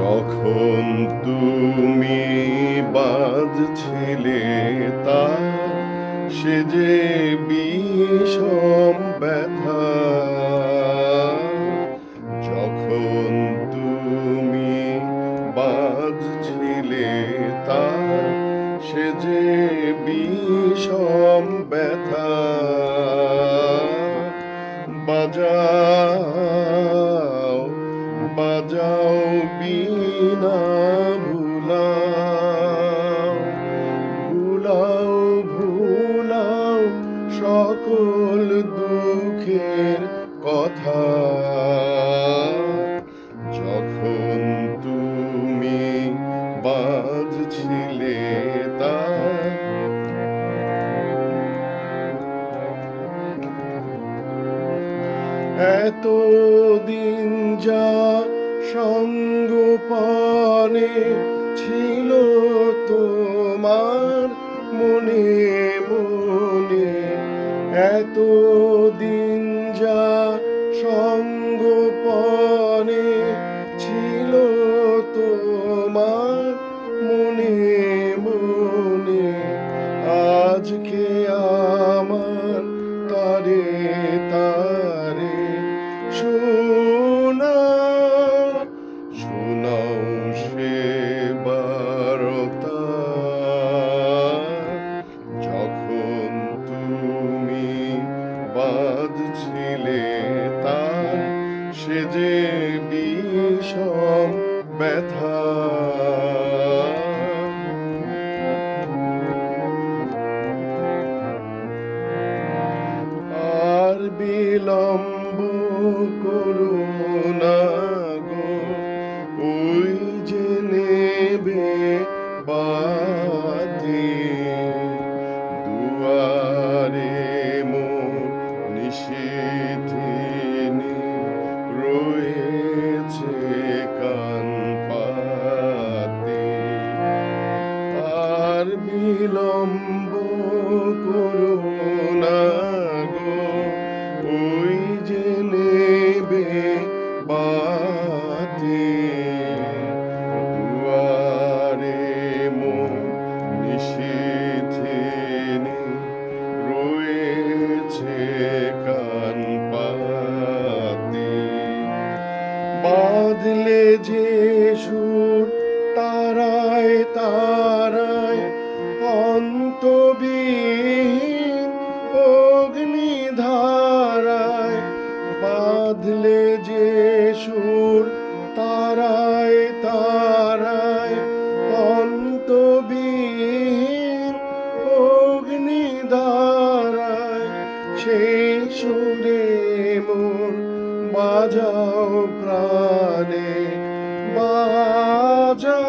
যখন তুমি বাঁধছিলে তার, সে যে বিষম ব্যথা। যখন তুমি বাঁধছিলে তার, সে যে বিষম ব্যথা। বাজাও বাজাও বীণা, ভুলাও ভুলাও ভুলাও সকল দুঃখের কথা। যখন তুমি বাঁধছিলে তার, এতদিন যা সঙ্গোপনে ছিল তোমার মনে মনে, এতদিন যা সঙ্গোপনে ছিল তোমার মনে মনে, আজকে আমার তারে তারে শোনাও শোনাও সে বারতা। যখন তুমি বাঁধছিলে তার, সে যে বিষম ব্যথা। আর বিলম্ব করো না গো, ওই যে নেবে বাতি। দুয়ারে মোর নিশিথিনী রয়েছে কান পাতে। আর বিলম্ব করো না গো, ওই যে নেবে বাতি। দুয়ারে মোর নিশিথিনী রয়েছে কান পাতে। বাঁধলে যে সুর তারায় তারায়, অন্তবিহীন অগ্নিধারায়। বাঁধলে যে সুর তারায় তারায়, অন্তবিহীন অগ্নিধারায়। সেই সুরে মোর বাজাও প্রাণে, বাজাও